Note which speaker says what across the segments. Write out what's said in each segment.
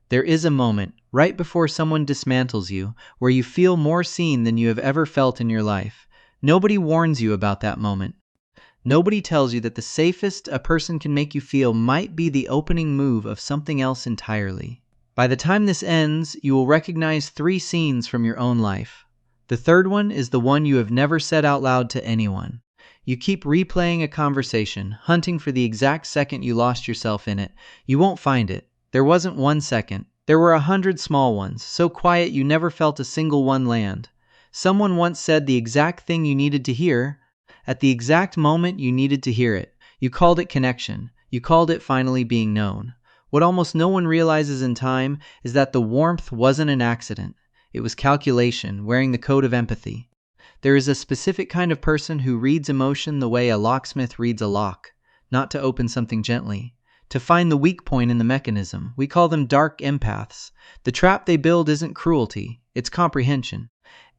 Speaker 1: There is a moment, right before someone dismantles you, where you feel more seen than you have ever felt in your life. Nobody warns you about that moment. Nobody tells you that the safest a person can make you feel might be the opening move of something else entirely. By the time this ends, you will recognize 3 scenes from your own life. The third one is the one you have never said out loud to anyone. You keep replaying a conversation, hunting for the exact second you lost yourself in it. You won't find it. There wasn't 1 second. There were 100 small ones, so quiet you never felt a single one land. Someone once said the exact thing you needed to hear, at the exact moment you needed to hear it. You called it connection. You called it finally being known. What almost no one realizes in time is that the warmth wasn't an accident. It was calculation, wearing the coat of empathy. There is a specific kind of person who reads emotion the way a locksmith reads a lock, not to open something gently, to find the weak point in the mechanism. We call them dark empaths. The trap they build isn't cruelty, it's comprehension.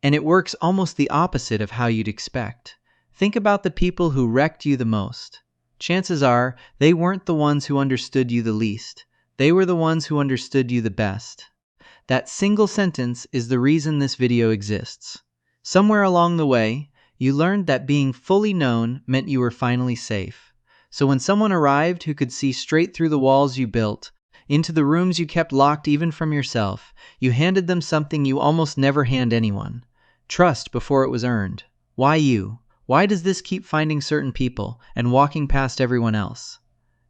Speaker 1: And it works almost the opposite of how you'd expect. Think about the people who wrecked you the most. Chances are, they weren't the ones who understood you the least. They were the ones who understood you the best. That single sentence is the reason this video exists. Somewhere along the way, you learned that being fully known meant you were finally safe. So when someone arrived who could see straight through the walls you built, into the rooms you kept locked even from yourself, you handed them something you almost never hand anyone. Trust before it was earned. Why you? Why does this keep finding certain people and walking past everyone else?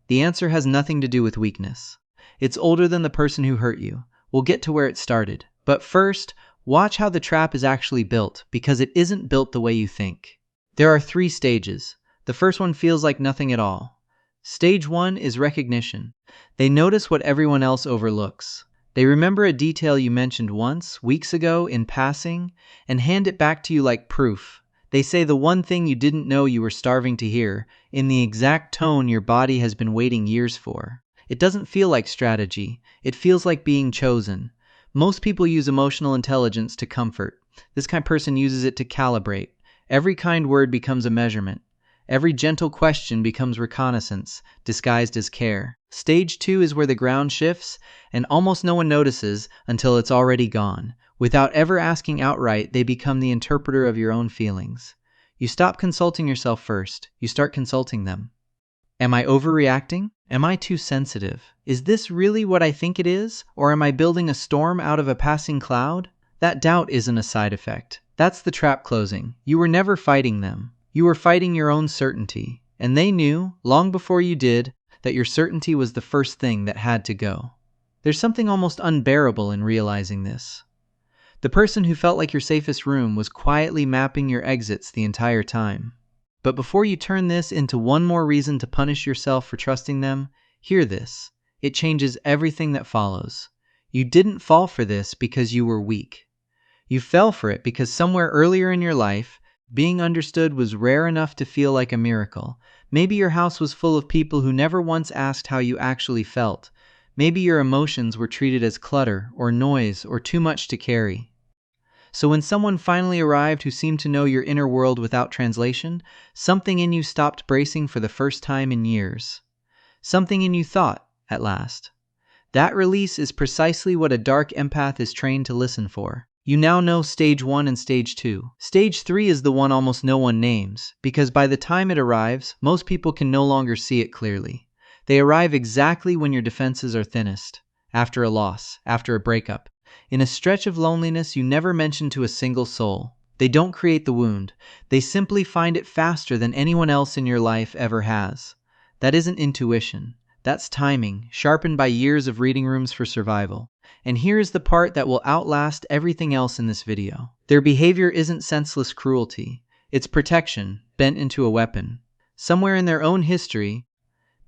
Speaker 1: The answer has nothing to do with weakness. It's older than the person who hurt you. We'll get to where it started. But first, watch how the trap is actually built, because it isn't built the way you think. There are 3 stages. The first one feels like nothing at all. Stage 1 is recognition. They notice what everyone else overlooks. They remember a detail you mentioned once, weeks ago, in passing, and hand it back to you like proof. They say the one thing you didn't know you were starving to hear, in the exact tone your body has been waiting years for. It doesn't feel like strategy. It feels like being chosen. Most people use emotional intelligence to comfort. This kind of person uses it to calibrate. Every kind word becomes a measurement. Every gentle question becomes reconnaissance, disguised as care. Stage 2 is where the ground shifts, and almost no one notices until it's already gone. Without ever asking outright, they become the interpreter of your own feelings. You stop consulting yourself first. You start consulting them. Am I overreacting? Am I too sensitive? Is this really what I think it is? Or am I building a storm out of a passing cloud? That doubt isn't a side effect. That's the trap closing. You were never fighting them. You were fighting your own certainty. And they knew, long before you did, that your certainty was the first thing that had to go. There's something almost unbearable in realizing this. The person who felt like your safest room was quietly mapping your exits the entire time. But before you turn this into one more reason to punish yourself for trusting them, hear this. It changes everything that follows. You didn't fall for this because you were weak. You fell for it because somewhere earlier in your life, being understood was rare enough to feel like a miracle. Maybe your house was full of people who never once asked how you actually felt. Maybe your emotions were treated as clutter or noise or too much to carry. So when someone finally arrived who seemed to know your inner world without translation, something in you stopped bracing for the first time in years. Something in you thought, at last. That release is precisely what a dark empath is trained to listen for. You now know stage 1 and stage 2. Stage 3 is the one almost no one names, because by the time it arrives, most people can no longer see it clearly. They arrive exactly when your defenses are thinnest, after a loss, after a breakup. In a stretch of loneliness you never mention to a single soul. They don't create the wound. They simply find it faster than anyone else in your life ever has. That isn't intuition. That's timing, sharpened by years of reading rooms for survival. And here is the part that will outlast everything else in this video. Their behavior isn't senseless cruelty. It's protection, bent into a weapon. Somewhere in their own history,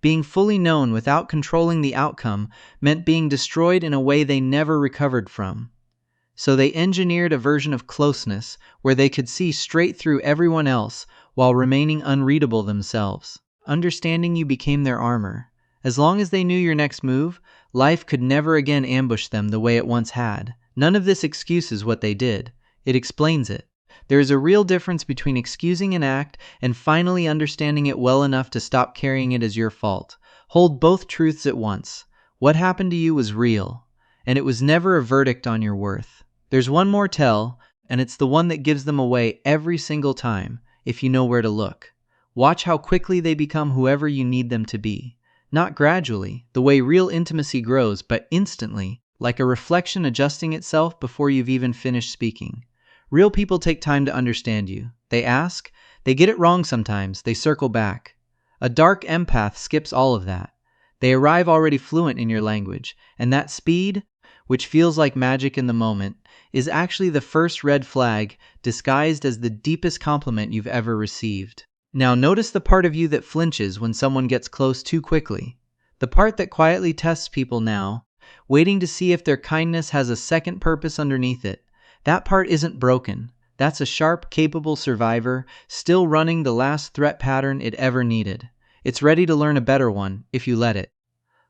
Speaker 1: being fully known without controlling the outcome meant being destroyed in a way they never recovered from. So they engineered a version of closeness where they could see straight through everyone else while remaining unreadable themselves. Understanding you became their armor. As long as they knew your next move, life could never again ambush them the way it once had. None of this excuses what they did. It explains it. There is a real difference between excusing an act and finally understanding it well enough to stop carrying it as your fault. Hold both truths at once. What happened to you was real, and it was never a verdict on your worth. There's one more tell, and it's the one that gives them away every single time, if you know where to look. Watch how quickly they become whoever you need them to be. Not gradually, the way real intimacy grows, but instantly, like a reflection adjusting itself before you've even finished speaking. Real people take time to understand you. They ask, they get it wrong sometimes, they circle back. A dark empath skips all of that. They arrive already fluent in your language, and that speed, which feels like magic in the moment, is actually the first red flag disguised as the deepest compliment you've ever received. Now notice the part of you that flinches when someone gets close too quickly. The part that quietly tests people now, waiting to see if their kindness has a second purpose underneath it. That part isn't broken. That's a sharp, capable survivor, still running the last threat pattern it ever needed. It's ready to learn a better one, if you let it.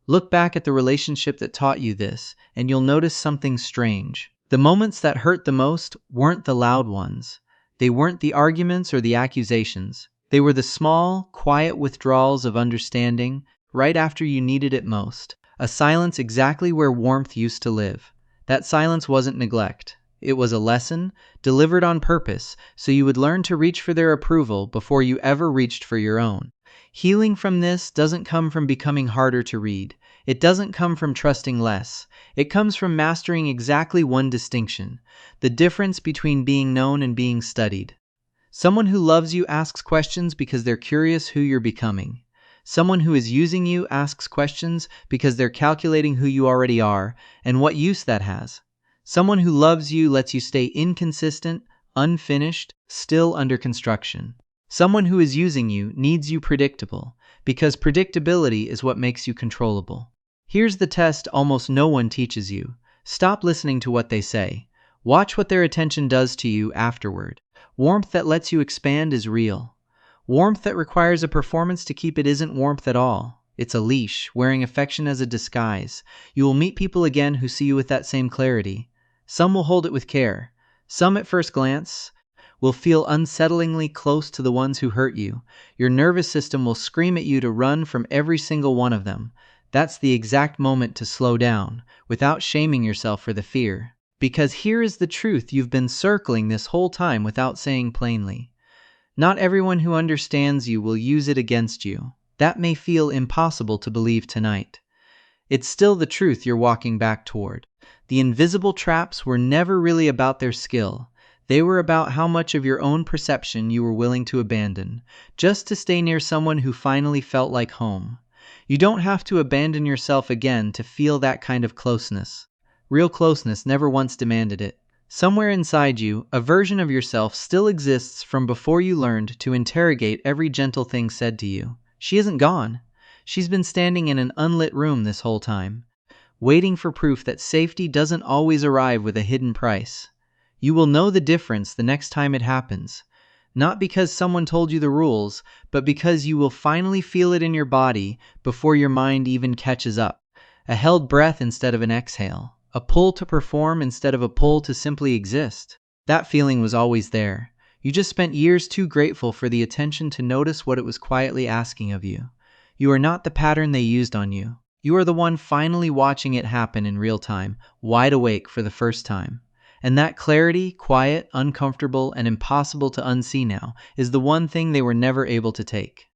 Speaker 1: Look back at the relationship that taught you this, and you'll notice something strange. The moments that hurt the most weren't the loud ones. They weren't the arguments or the accusations. They were the small, quiet withdrawals of understanding right after you needed it most. A silence exactly where warmth used to live. That silence wasn't neglect. It was a lesson, delivered on purpose, so you would learn to reach for their approval before you ever reached for your own. Healing from this doesn't come from becoming harder to read. It doesn't come from trusting less. It comes from mastering exactly one distinction: the difference between being known and being studied. Someone who loves you asks questions because they're curious who you're becoming. Someone who is using you asks questions because they're calculating who you already are and what use that has. Someone who loves you lets you stay inconsistent, unfinished, still under construction. Someone who is using you needs you predictable, because predictability is what makes you controllable. Here's the test almost no one teaches you. Stop listening to what they say. Watch what their attention does to you afterward. Warmth that lets you expand is real. Warmth that requires a performance to keep it isn't warmth at all. It's a leash, wearing affection as a disguise. You will meet people again who see you with that same clarity. Some will hold it with care. Some, at first glance, will feel unsettlingly close to the ones who hurt you. Your nervous system will scream at you to run from every single one of them. That's the exact moment to slow down, without shaming yourself for the fear. Because here is the truth you've been circling this whole time without saying plainly. Not everyone who understands you will use it against you. That may feel impossible to believe tonight. It's still the truth you're walking back toward. The invisible traps were never really about their skill. They were about how much of your own perception you were willing to abandon, just to stay near someone who finally felt like home. You don't have to abandon yourself again to feel that kind of closeness. Real closeness never once demanded it. Somewhere inside you, a version of yourself still exists from before you learned to interrogate every gentle thing said to you. She isn't gone. She's been standing in an unlit room this whole time, waiting for proof that safety doesn't always arrive with a hidden price. You will know the difference the next time it happens, not because someone told you the rules, but because you will finally feel it in your body before your mind even catches up. A held breath instead of an exhale. A pull to perform instead of a pull to simply exist. That feeling was always there. You just spent years too grateful for the attention to notice what it was quietly asking of you. You are not the pattern they used on you. You are the one finally watching it happen in real time, wide awake for the first time. And that clarity, quiet, uncomfortable, and impossible to unsee now, is the one thing they were never able to take.